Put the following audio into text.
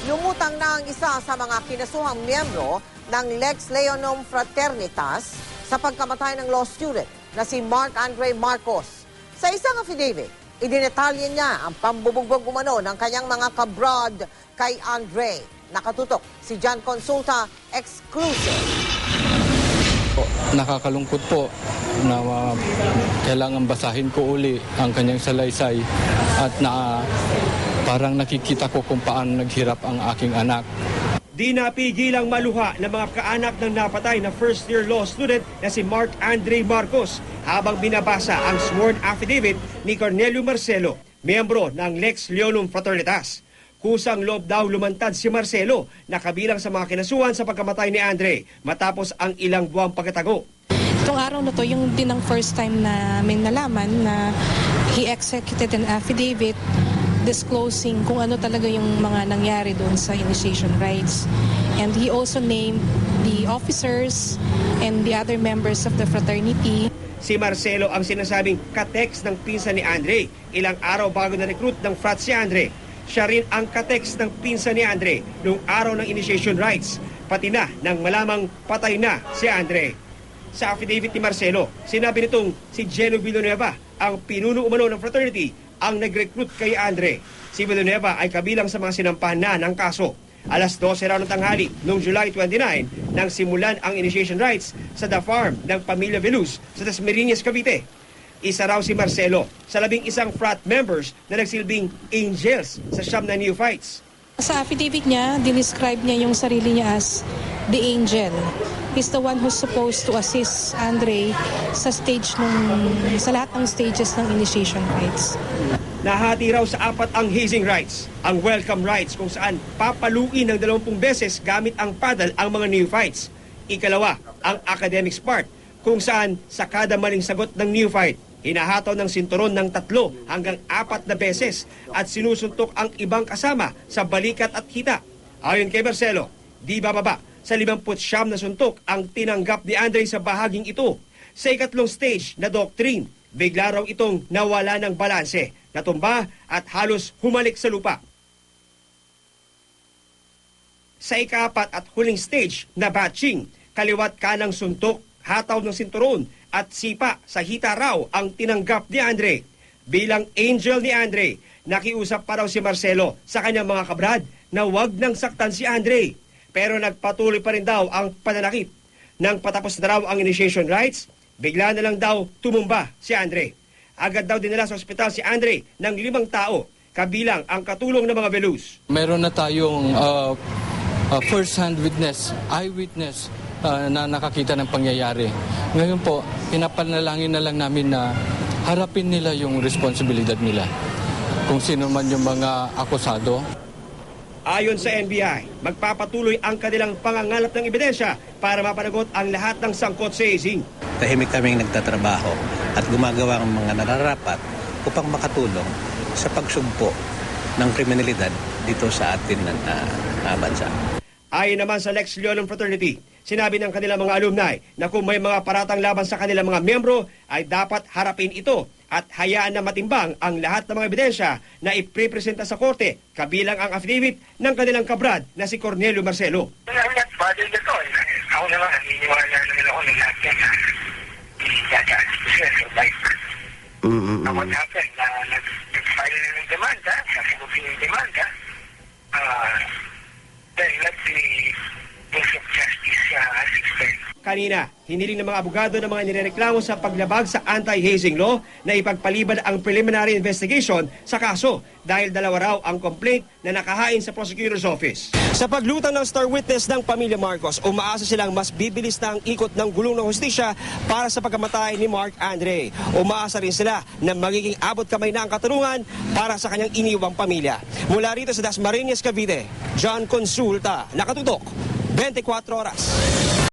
lumutang na ang isa sa mga kinasuhang miyembro ng Lex Leonom Fraternitas sa pagkamatay ng law student na si Mark Andre Marcos. Sa isang affidavit, idinetalye niya ang pambubugbog umano ng kanyang mga kabrad kay Andre. Nakatutok si John Consulta, exclusive. Nakakalungkot po na kailangan basahin ko uli ang kanyang salaysay at na parang nakikita ko kung paano naghirap ang aking anak. Di napigilang maluha ng mga kaanak ng napatay na first-year law student na si Mark Andre Marcos habang binabasa ang sworn affidavit ni Cornelio Marcelo, miyembro ng Lex Leonom Fraternitas. Kusang loob daw lumantad si Marcelo na kabilang sa mga kinasuhan sa pagkamatay ni Andre matapos ang ilang buwang pagkatago. Itong araw na to, yung din ang first time na may nalaman na he executed an affidavit disclosing kung ano talaga yung mga nangyari doon sa initiation rites. And he also named the officers and the other members of the fraternity. Si Marcelo ang sinasabing katext ng pinsan ni Andre. Ilang araw bago na-recruit ng frat si Andre. Siya rin ang katext ng pinsan ni Andre noong araw ng initiation rites. Pati na nang malamang patay na si Andre. Sa affidavit ni Marcelo, sinabi nitong si Geno Villanueva, ang pinuno umano ng fraternity, ang nag-recruit kay Andre. Si Villanueva ay kabilang sa mga sinampahan na ng kaso. Alas 12 raw ng tanghali noong July 29 nang simulan ang initiation rites sa The Farm ng Pamilya Veluz sa Dasmariñas, Cavite. Isa raw si Marcelo sa 11 frat members na nagsilbing angels sa siyam na neophytes. Sa affidavit niya, dinescribe niya yung sarili niya as the angel. He's the one who's supposed to assist Andre sa sa lahat ng stages ng initiation rites. Nahati raw sa 4 ang hazing rites, ang welcome rites kung saan papaluin ng 20 beses gamit ang paddle ang mga neophytes. Ikalawa, ang academics part kung saan sa kada maling sagot ng neophyte, hinahataw ng sinturon ng 3 hanggang 4 na beses at sinusuntok ang ibang kasama sa balikat at hita. Ayon kay Marcelo, di bababa sa 59 na suntok ang tinanggap ni Andre sa bahaging ito. Sa ikatlong stage na doctrine, bigla raw itong nawala ng balanse, natumba at halos humalik sa lupa. Sa ika-4 at huling stage na batching, kaliwat kanang suntok, hataw ng sinturon at sipa sa hita raw ang tinanggap ni Andre. Bilang angel ni Andre, nakiusap pa raw si Marcelo sa kanyang mga kabrad na wag nang saktan si Andre. Pero nagpatuloy pa rin daw ang pananakit. Nang patapos na raw ang initiation rites, bigla na lang daw tumumba si Andre. Agad daw dinala sa ospital si Andre ng 5 tao, kabilang ang katulong ng mga Veluz. Meron na tayong first-hand witness, eyewitness na nakakita ng pangyayari. Ngayon po, pinapanalangin na lang namin na harapin nila yung responsibilidad nila. Kung sino man yung mga akusado. Ayon sa NBI, magpapatuloy ang kanilang pangangalap ng ebidensya para mapanagot ang lahat ng sangkot sa hazing. Tahimik kaming nagtatrabaho at gumagawa ang mga nararapat upang makatulong sa pagsugpo ng kriminalidad dito sa atin na bansa. Ayon naman sa Lex Leonom Fraternity, sinabi ng kanilang mga alumni na kung may mga paratang laban sa kanilang mga miyembro ay dapat harapin ito at hayaan na matimbang ang lahat ng mga ebidensya na iprepresenta sa korte kabilang ang affidavit ng kanilang kabrad na si Cornelio Marcelo. I'm not bothered at all. Ako naman, naniniwala naman ako ng lahat yan na i-judge ko siya sa life. What happened? Nag-file na ng demanda, sasagutin ng demanda, then let the Court of Justice assist. Kanina, hiniling ng mga abogado ng mga nirereklamo sa paglabag sa anti-hazing law na ipagpaliban ang preliminary investigation sa kaso dahil 2 raw ang complaint na nakahain sa prosecutor's office. Sa paglutang ng star witness ng pamilya Marcos, umaasa silang mas bibilis na ang ikot ng gulong ng hustisya para sa pagkamatay ni Mark Andre. Umaasa rin sila na magiging abot kamay na ang katarungan para sa kanyang iniwang pamilya. Mula rito sa Dasmariñas, Cavite, John Consulta, nakatutok, 24 oras.